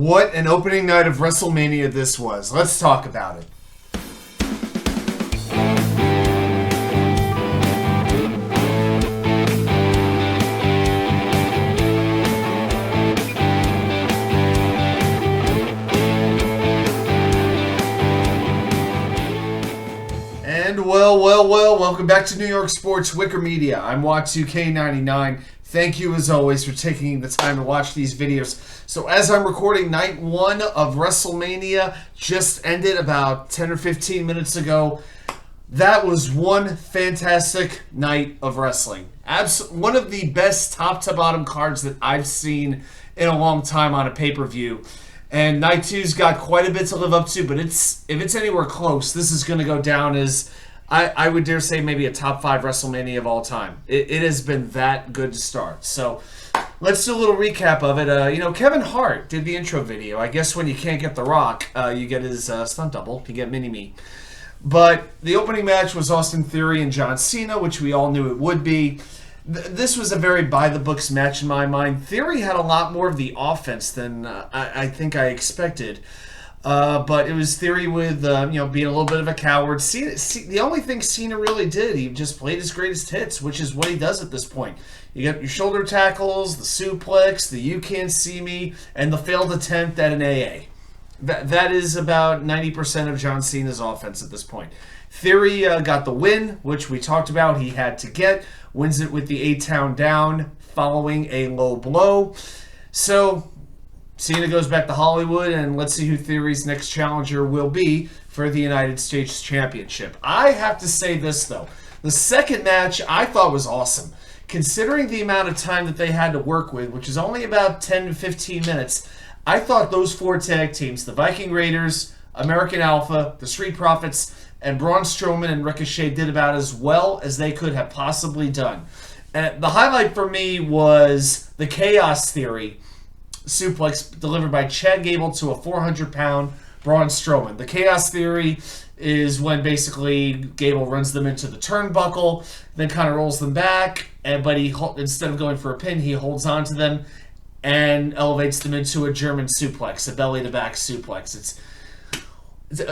What an opening night of WrestleMania this was. Let's talk about it. And well, welcome back to New York Sports WickerMedia. I'm WickK99. Thank you, as always, for taking the time to watch these videos. So as I'm recording, night one of WrestleMania just ended about 10 or 15 minutes ago. That was one fantastic night of wrestling. One of the best top-to-bottom cards that I've seen in a long time on a pay-per-view. And night two's got quite a bit to live up to, but if it's anywhere close, this is going to go down as, I would dare say, maybe a top 5 WrestleMania of all time. It has been that good to start. So let's do a little recap of it. Kevin Hart did the intro video. I guess when you can't get The Rock, you get his stunt double. You get Mini-Me. But the opening match was Austin Theory and Johncena, which we all knew it would be. This was a very by-the-books match in my mind. Theory had a lot more of the offense than I think I expected. But it was Theory with, being a little bit of a coward. The only thing Cena really did, he just played his greatest hits, which is what he does at this point. You got your shoulder tackles, the suplex, the you can't see me, and the failed attempt at an AA. That is about 90% of John Cena's offense at this point. Theory got the win, which we talked about he had to get. Wins it with the A-Town down following a low blow. So Cena goes back to Hollywood, and let's see who Theory's next challenger will be for the United States Championship. I have to say this, though. The second match I thought was awesome. Considering the amount of time that they had to work with, which is only about 10 to 15 minutes, I thought those 4 tag teams, the Vikingraiders, American Alpha, the Street Profits, and Braunstrowman and Ricochet did about as well as they could have possibly done. And the highlight for me was the Chaos Theory suplex delivered by chadgable to a 400-pound Braun Strowman. The Chaos Theory is when basically Gable runs them into the turnbuckle, then kind of rolls them back, but instead of going for a pin, he holds on to them and elevates them into a German suplex, a belly-to-back suplex.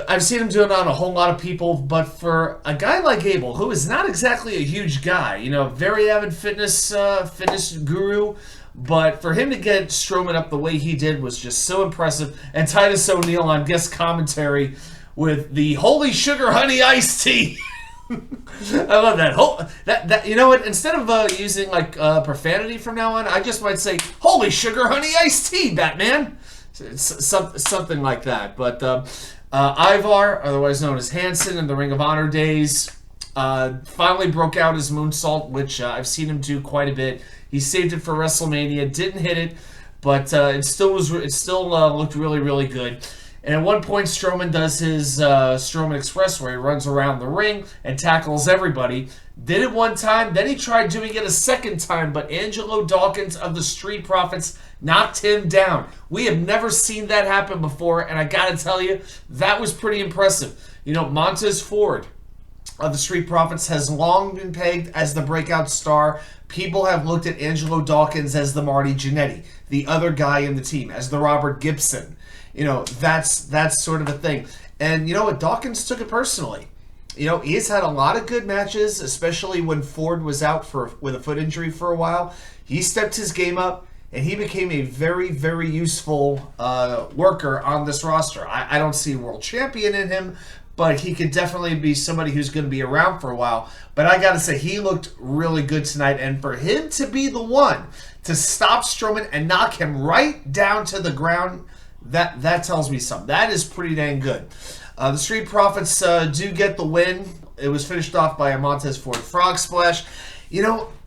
I've seen him do it on a whole lot of people, but for a guy like Gable, who is not exactly a huge guy, very avid fitness guru, but for him to get Strowman up the way he did was just so impressive. And Titus O'Neil on guest commentary with the holy sugar honey iced tea. I love that. That you know what? Instead of using profanity from now on, I just might say holy sugar honey iced tea, Batman. Something like that. But Ivar, otherwise known as Hanson in the Ring of Honor days, finally broke out his moonsault, which I've seen him do quite a bit. He saved it for WrestleMania, didn't hit it, but it still looked really, really good. And at one point, Strowman does his Strowman Express, where he runs around the ring and tackles everybody. Did it one time, then he tried doing it a second time, but Angelodawkins of the Street Profits knocked him down. We have never seen that happen before, and I gotta tell you, that was pretty impressive. Montezford of the Street Profits has long been pegged as the breakout star. People have looked at Angelodawkins as the Marty Jannetty, the other guy in the team, as the Robert Gibson. That's sort of a thing. And you know what? Dawkins took it personally. He's had a lot of good matches, especially when Ford was out with a foot injury for a while. He stepped his game up, and he became a very, very useful worker on this roster. I don't see a world champion in him, but he could definitely be somebody who's going to be around for a while. But I got to say, he looked really good tonight, and for him to be the one to stop Strowman and knock him right down to the ground, that tells me something. That is pretty dang good. The Street Profits do get the win. It was finished off by a Montezford frog splash.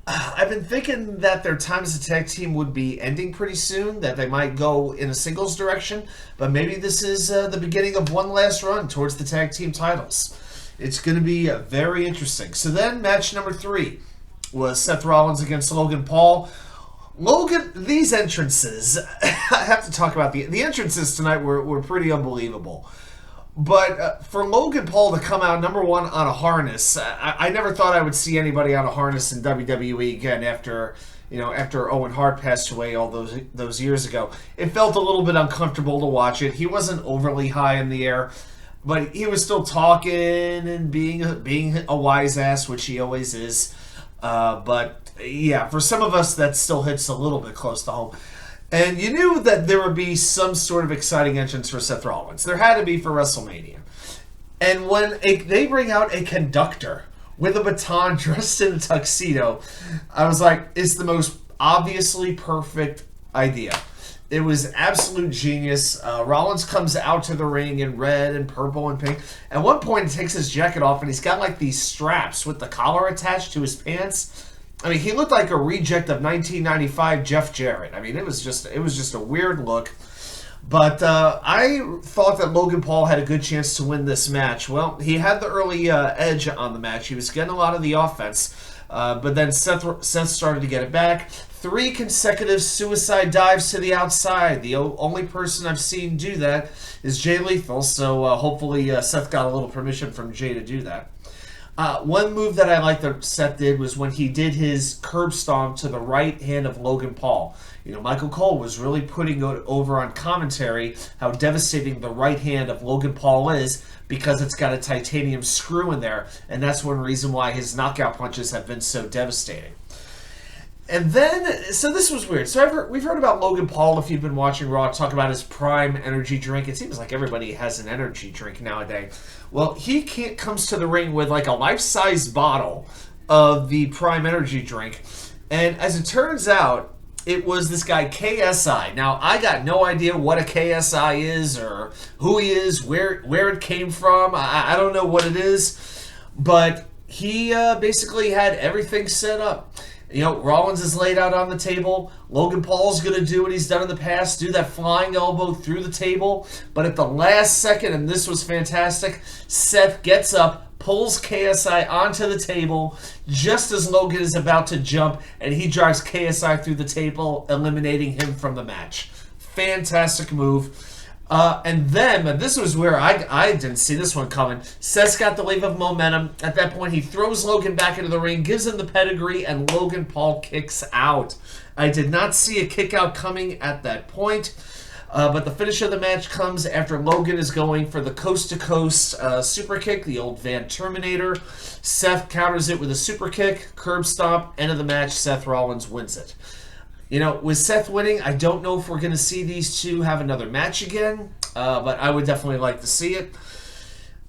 I've been thinking that their time as a tag team would be ending pretty soon, that they might go in a singles direction, but maybe this is the beginning of one last run towards the tag team titles. It's going to be very interesting. So then, match number 3 was Seth Rollins against Logan Paul. These entrances, I have to talk about the entrances tonight were pretty unbelievable. But for Logan Paul to come out number 1 on a harness, I never thought I would see anybody on a harness in WWE again after after Owen Hart passed away all those years ago. It felt a little bit uncomfortable to watch it. He wasn't overly high in the air, but he was still talking and being a wise ass, which he always is. But yeah, for some of us, that still hits a little bit close to home. And you knew that there would be some sort of exciting entrance for Seth Rollins. There had to be for WrestleMania. And when they bring out a conductor with a baton dressed in a tuxedo, I was like, it's the most obviously perfect idea. It was absolute genius. Rollins comes out to the ring in red and purple and pink. At one point, he takes his jacket off, and he's got like these straps with the collar attached to his pants. I mean, he looked like a reject of 1995 Jeff Jarrett. I mean, it was just a weird look. But I thought that Logan Paul had a good chance to win this match. Well, he had the early edge on the match. He was getting a lot of the offense. But then Seth started to get it back. 3 consecutive suicide dives to the outside. The only person I've seen do that is Jay Lethal. So hopefully Seth got a little permission from Jay to do that. One move that I liked that Seth did was when he did his curb stomp to the right hand of Logan Paul. Michael Cole was really putting over on commentary how devastating the right hand of Logan Paul is because it's got a titanium screw in there, and that's one reason why his knockout punches have been so devastating. And then, so this was weird. So we've heard about Logan Paul, if you've been watching Raw, talk about his Prime energy drink. It seems like everybody has an energy drink nowadays. Well, he comes to the ring with like a life-size bottle of the Prime energy drink. And as it turns out, it was this guy KSI. Now, I got no idea what a KSI is or who he is, where it came from. I don't know what it is. But he basically had everything set up. Rollins is laid out on the table. Logan Paul's going to do what he's done in the past, do that flying elbow through the table. But at the last second, and this was fantastic, Seth gets up, pulls KSI onto the table just as Logan is about to jump, and he drives KSI through the table, eliminating him from the match. Fantastic move. And then, this was where I didn't see this one coming. Seth's got the wave of momentum. At that point, he throws Logan back into the ring, gives him the pedigree, and Logan Paul kicks out. I did not see a kick out coming at that point. But the finish of the match comes after Logan is going for the coast-to-coast super kick, the old Van Terminator. Seth counters it with a super kick, curb stomp, end of the match, Seth Rollins wins it. With Seth winning, I don't know if we're going to see these two have another match again, but I would definitely like to see it.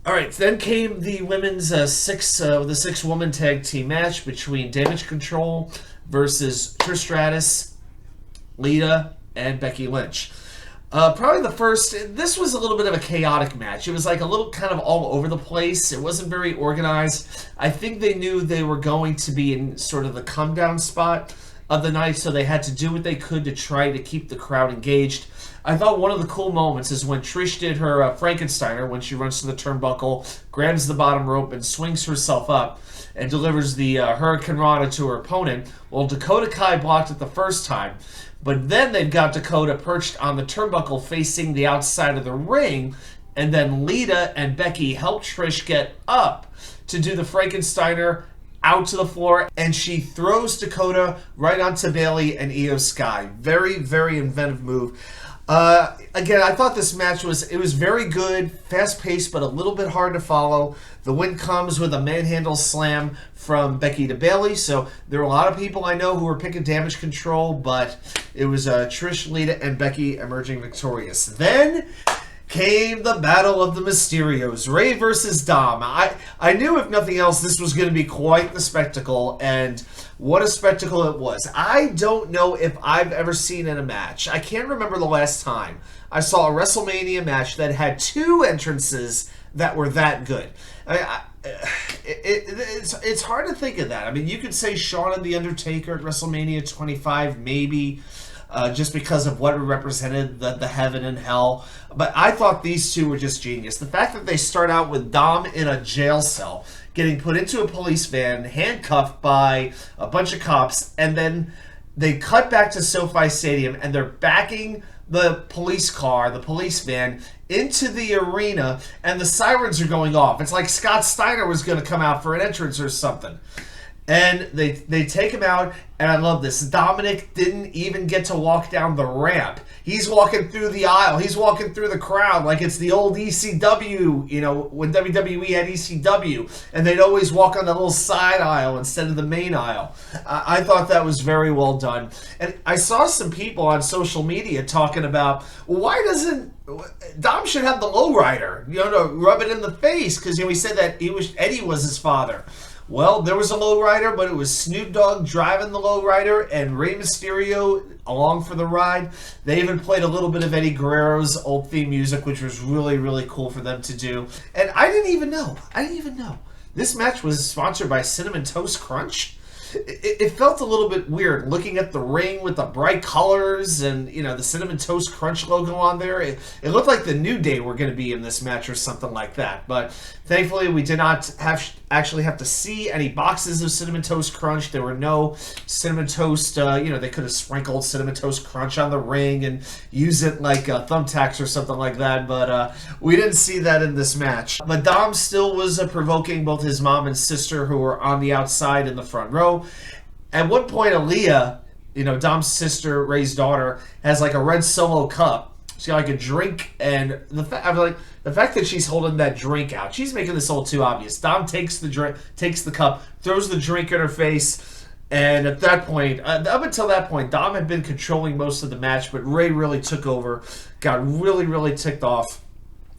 All right, then came the women's the 6-woman tag team match between Damage Control versus Trishstratus, Lita, and Beckylynch. Probably this was a little bit of a chaotic match. It was like a little kind of all over the place. It wasn't very organized. I think they knew they were going to be in sort of the come-down spot of the night, so they had to do what they could to try to keep the crowd engaged. I thought one of the cool moments is when Trish did her Frankensteiner, when she runs to the turnbuckle, grabs the bottom rope, and swings herself up, and delivers the Hurricane Rana to her opponent. Well, dakotakai blocked it the first time, but then they've got Dakota perched on the turnbuckle facing the outside of the ring, and then Lita and Becky help Trish get up to do the Frankensteiner out to the floor, and she throws Dakota right onto Bayley and iyosky. Very, very inventive move. Again, I thought this match was very good, fast-paced, but a little bit hard to follow. The win comes with a manhandle slam from Becky to Bayley, so there are a lot of people I know who were picking Damage Control, but it was Trish, Lita, and Becky emerging victorious. Then came the Battle of the Mysterios, Rey versus Dom. I knew, if nothing else, this was going to be quite the spectacle, and what a spectacle it was. I don't know if I've ever seen in a match, I can't remember the last time I saw a WrestleMania match that had 2 entrances that were that good. It's hard to think of that. I mean, you could say Shawn and The Undertaker at WrestleMania 25, maybe, just because of what it represented, the heaven and hell. But I thought these two were just genius. The fact that they start out with Dom in a jail cell, getting put into a police van, handcuffed by a bunch of cops, and then they cut back to SoFi Stadium, and they're backing the police car, the police van, into the arena, and the sirens are going off. It's like Scott Steiner was going to come out for an entrance or something. And they take him out, and I love this. Dominic didn't even get to walk down the ramp. He's walking through the aisle. He's walking through the crowd like it's the old ECW, you know, when WWE had ECW. And they'd always walk on the little side aisle instead of the main aisle. I thought that was very well done. And I saw some people on social media talking about, well, why doesn't Dom should have the lowrider, you know, to rub it in the face, because, you know, he said that Eddie was his father. Well, there was a lowrider, but it was Snoop Dogg driving the lowrider and Rey Mysterio along for the ride. They even played a little bit of Eddie Guerrero's old theme music, which was really, really cool for them to do. And I didn't even know. This match was sponsored by Cinnamon Toast Crunch. It felt a little bit weird looking at the ring with the bright colors and, you know, the Cinnamon Toast Crunch logo on there. It looked like the New Day were going to be in this match or something like that. But thankfully, we did not actually have to see any boxes of Cinnamon Toast Crunch. There were no Cinnamon Toast, you know, they could have sprinkled Cinnamon Toast Crunch on the ring and use it like thumbtacks or something like that. But we didn't see that in this match. But Dom still was provoking both his mom and sister, who were on the outside in the front row. At one point, Aaliyah, you know, Dom's sister, Ray's daughter, has like a red Solo cup. She's got like a drink, and the fact that she's holding that drink out, she's making this all too obvious. Dom takes the cup, throws the drink in her face, and at that point, up until that point, Dom had been controlling most of the match, but Ray really took over, got really, really ticked off.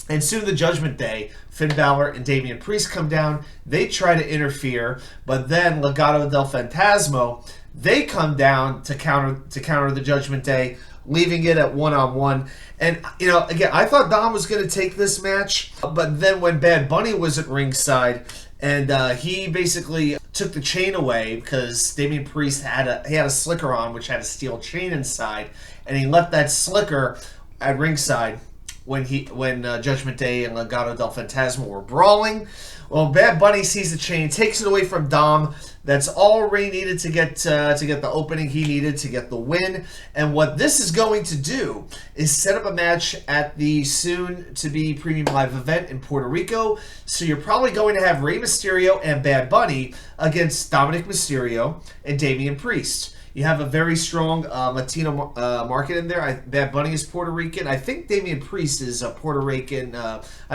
And soon the Judgment Day, Finn Balor and Damian Priest come down. They try to interfere, but then Legado del Fantasma, they come down to counter the Judgment Day, leaving it at one-on-one. And, you know, again, I thought Dom was going to take this match, but then when Bad Bunny was at ringside, and he basically took the chain away because Damian Priest had a slicker on, which had a steel chain inside, and he left that slicker at ringside when Judgment Day and Legado del Fantasma were brawling. Well, Bad Bunny sees the chain, takes it away from Dom. That's all Ray needed to get the opening he needed to get the win. And what this is going to do is set up a match at the soon-to-be Premium Live event in Puerto Rico. So you're probably going to have Rey Mysterio and Bad Bunny against Dominik Mysterio and Damian Priest. You have a very strong Latino market in there. Bad Bunny is Puerto Rican. I think Damian Priest is a Puerto Rican.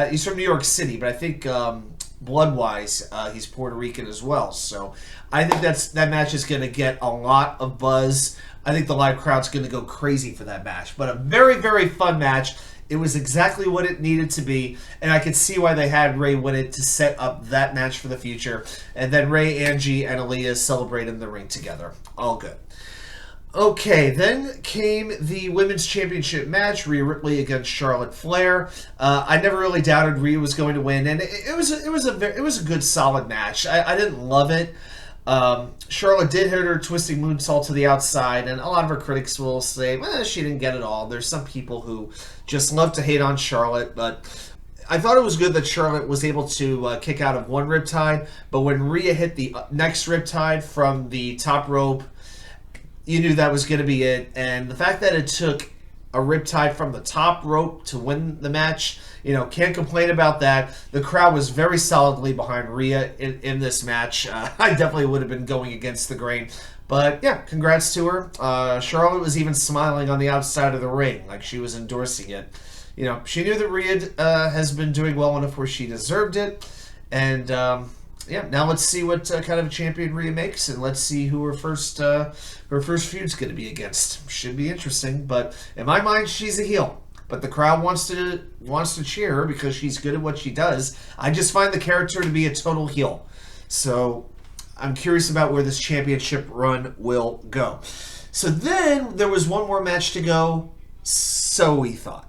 He's from New York City, but I think blood-wise, he's Puerto Rican as well. So I think that match is going to get a lot of buzz. I think the live crowd's going to go crazy for that match. But a very, very fun match. It was exactly what it needed to be, and I could see why they had Ray win it to set up that match for the future. And then Ray, Angie, and Aaliyah celebrate in the ring together. All good. Okay, then came the Women's Championship match, Rhea Ripley against Charlotte Flair. I never really doubted Rhea was going to win, and it was a good, solid match. I didn't love it. Charlotte did hit her twisting moonsault to the outside, and a lot of her critics will say, she didn't get it all. There's some people who just love to hate on Charlotte, but I thought it was good that Charlotte was able to kick out of one riptide, but when Rhea hit the next riptide from the top rope, you knew that was going to be it. And the fact that it took a riptide from the top rope to win the match, can't complain about that. The crowd was very solidly behind Rhea in this match. I definitely would have been going against the grain. But yeah, congrats to her. Charlotte was even smiling on the outside of the ring, like she was endorsing it. She knew that Rhea has been doing well enough where she deserved it. And now let's see what kind of a champion Rhea makes, and let's see who her first feud's going to be against. Should be interesting, but in my mind, she's a heel. But the crowd wants to cheer her because she's good at what she does. I just find the character to be a total heel. So I'm curious about where this championship run will go. So then there was one more match to go. So we thought.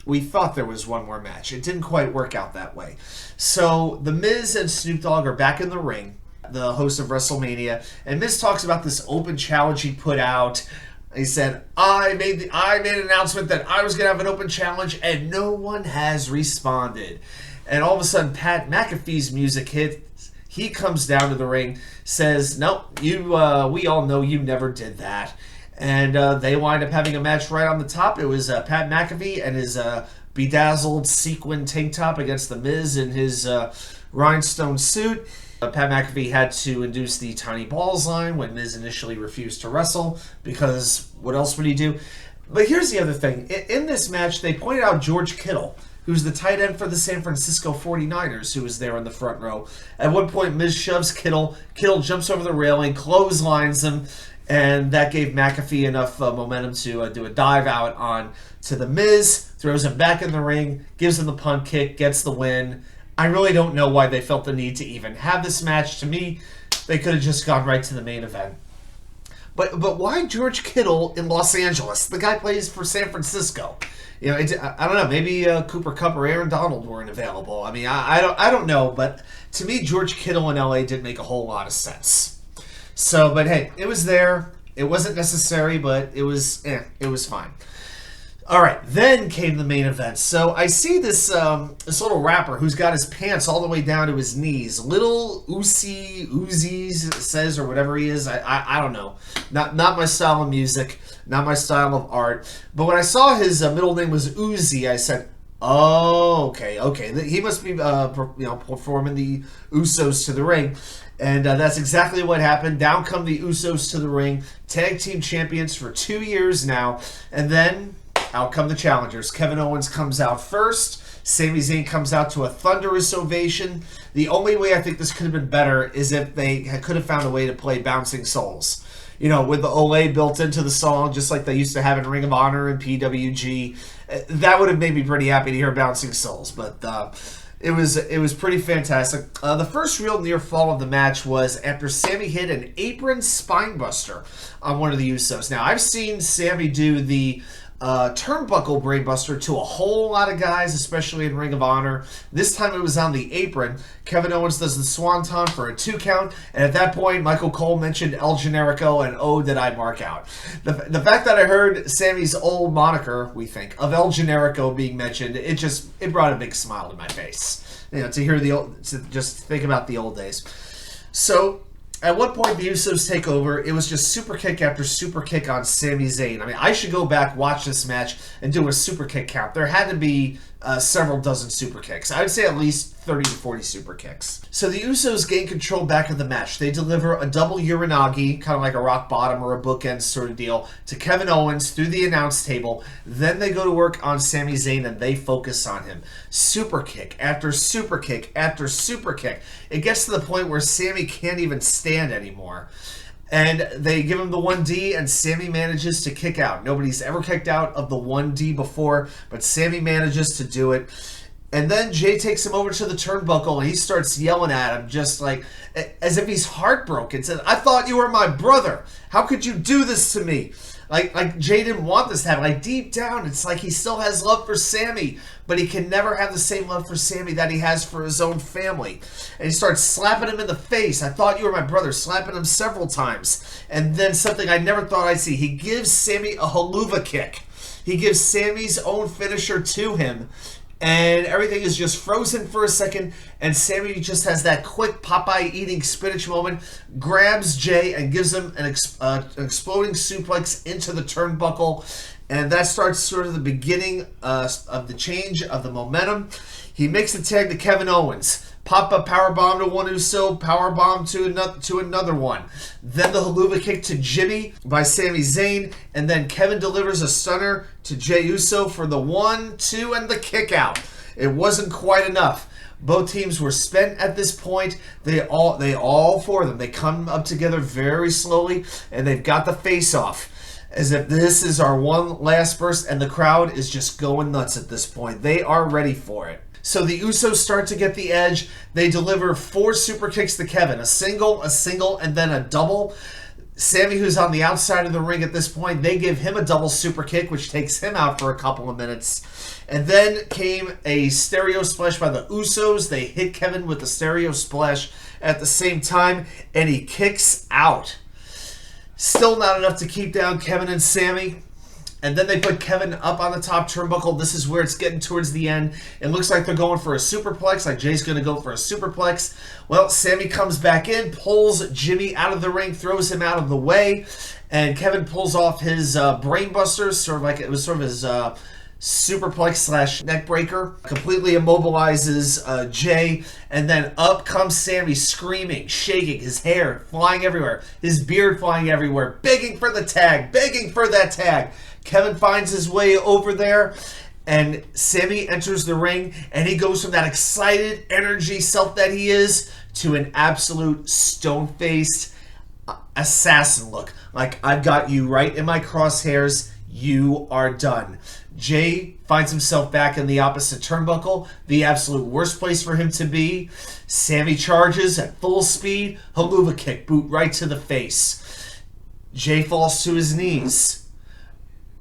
We thought there was one more match. It didn't quite work out that way. So The Miz and Snoop Dogg are back in the ring, the host of WrestleMania, and Miz talks about this open challenge he put out. He said, I made an announcement that I was going to have an open challenge, and no one has responded. And all of a sudden, Pat McAfee's music hits. He comes down to the ring, says, "No, we all know you never did that." And they wind up having a match right on the top. It was Pat McAfee and his bedazzled sequin tank top against The Miz in his rhinestone suit. Pat McAfee had to induce the tiny balls line when Miz initially refused to wrestle, because what else would he do? But here's the other thing. In this match, they pointed out George Kittle, who's the tight end for the San Francisco 49ers, who was there in the front row. At one point, Miz shoves Kittle. Kittle jumps over the railing, clotheslines him, and that gave McAfee enough momentum to do a dive out on to the Miz, throws him back in the ring, gives him the punt kick, gets the win. I really don't know why they felt the need to even have this match. To me, they could have just gone right to the main event. But why George Kittle in Los Angeles? The guy plays for San Francisco. You know, I don't know. Maybe Cooper Kupp or Aaron Donald weren't available. I mean, I don't know. But to me, George Kittle in LA didn't make a whole lot of sense. So, but hey, it was there. It wasn't necessary, but it was fine. All right, then came the main event. So I see this little rapper who's got his pants all the way down to his knees. Little Uzis says, or whatever he is. I don't know. Not my style of music, not my style of art. But when I saw his middle name was Uzi, I said, oh, okay. He must be performing the Usos to the ring. And that's exactly what happened. Down come the Usos to the ring. Tag team champions for 2 years now. And then out come the challengers. Kevin Owens comes out first. Sami Zayn comes out to a thunderous ovation. The only way I think this could have been better is if they could have found a way to play Bouncing Souls. You know, with the Olay built into the song, just like they used to have in Ring of Honor and PWG. That would have made me pretty happy to hear Bouncing Souls. But it was pretty fantastic. The first real near fall of the match was after Sami hit an apron spinebuster on one of the Usos. Now, I've seen Sami do the turnbuckle brainbuster to a whole lot of guys, especially in Ring of Honor. This time it was on the apron. Kevin Owens does the swanton for a 2 count, and at that point, Michael Cole mentioned El Generico, and oh, did I mark out. The fact that I heard Sami's old moniker, we think, of El Generico being mentioned, it brought a big smile to my face. You know, to just think about the old days. So, at one point, the Usos take over. It was just super kick after super kick on Sami Zayn. I mean, I should go back, watch this match, and do a super kick count. There had to be several dozen super kicks. I would say at least 30 to 40 super kicks. So the Usos gain control back of the match. They deliver a double Uranagi, kind of like a rock bottom or a bookend sort of deal, to Kevin Owens through the announce table. Then they go to work on Sami Zayn and they focus on him. Super kick after super kick after super kick. It gets to the point where Sami can't even stand anymore. And they give him the 1D, and Sami manages to kick out. Nobody's ever kicked out of the 1D before, but Sami manages to do it. And then Jay takes him over to the turnbuckle, and he starts yelling at him, just like, as if he's heartbroken. Says, I thought you were my brother. How could you do this to me? Like Jay didn't want this to happen. Like, deep down, it's like he still has love for Sami, but he can never have the same love for Sami that he has for his own family. And he starts slapping him in the face. I thought you were my brother, slapping him several times. And then something I never thought I'd see. He gives Sami a haluva kick. He gives Sami's own finisher to him. And everything is just frozen for a second, and Sami just has that quick Popeye eating spinach moment, grabs Jay and gives him an exploding suplex into the turnbuckle, and that starts sort of the beginning of the change of the momentum. He makes the tag to Kevin Owens. Pop a powerbomb to one Uso, powerbomb to another one. Then the haluva kick to Jimmy by Sami Zayn, and then Kevin delivers a stunner to Jey Uso for the 1, 2, and the kick out. It wasn't quite enough. Both teams were spent at this point. They all four of them, they come up together very slowly, and they've got the face off. As if this is our one last burst, and the crowd is just going nuts at this point. They are ready for it. So the Usos start to get the edge. They deliver 4 super kicks to Kevin. A single, and then a double. Sami, who's on the outside of the ring at this point, they give him a double super kick, which takes him out for a couple of minutes. And then came a stereo splash by the Usos. They hit Kevin with the stereo splash at the same time, and he kicks out. Still not enough to keep down Kevin and Sami. And then they put Kevin up on the top turnbuckle. This is where it's getting towards the end. It looks like they're going for a superplex, like Jay's going to go for a superplex. Well, Sami comes back in, pulls Jimmy out of the ring, throws him out of the way, and Kevin pulls off his brainbuster, sort of like it was sort of his superplex slash neck breaker, completely immobilizes Jay, and then up comes Sami screaming, shaking, his hair flying everywhere, his beard flying everywhere, begging for the tag, begging for that tag. Kevin finds his way over there, and Sami enters the ring, and he goes from that excited energy self that he is to an absolute stone-faced assassin look. Like, I've got you right in my crosshairs. You are done. Jay finds himself back in the opposite turnbuckle, the absolute worst place for him to be. Sami charges at full speed, haluva kick, boot right to the face. Jay falls to his knees.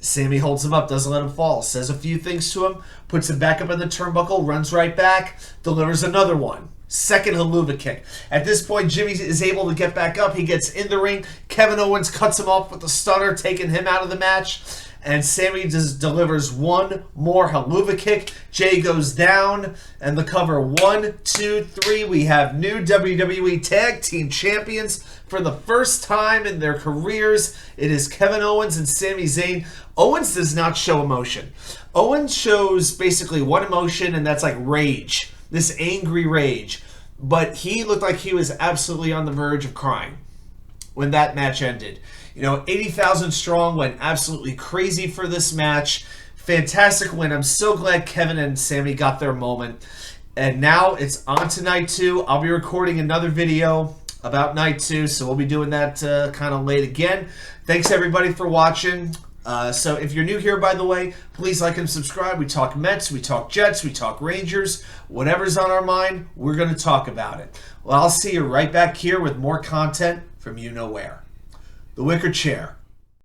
Sami holds him up, doesn't let him fall, says a few things to him, puts him back up in the turnbuckle, runs right back, delivers another one. Second haluva kick. At this point, Jimmy is able to get back up. He gets in the ring. Kevin Owens cuts him off with the stunner, taking him out of the match. And Sami just delivers one more haluva kick. Jay goes down, and the cover 1, 2, 3. We have new WWE Tag Team Champions for the first time in their careers. It is Kevin Owens and Sami Zayn. Owens does not show emotion. Owens shows basically one emotion, and that's like rage. This angry rage. But he looked like he was absolutely on the verge of crying when that match ended. You know, 80,000 strong, went absolutely crazy for this match. Fantastic win. I'm so glad Kevin and Sami got their moment. And now it's on to night 2. I'll be recording another video about night 2, so we'll be doing that kind of late again. Thanks everybody for watching. So if you're new here, by the way, please like and subscribe. We talk Mets, we talk Jets, we talk Rangers. Whatever's on our mind, we're going to talk about it. Well, I'll see you right back here with more content from you know where. The Wicker Chair.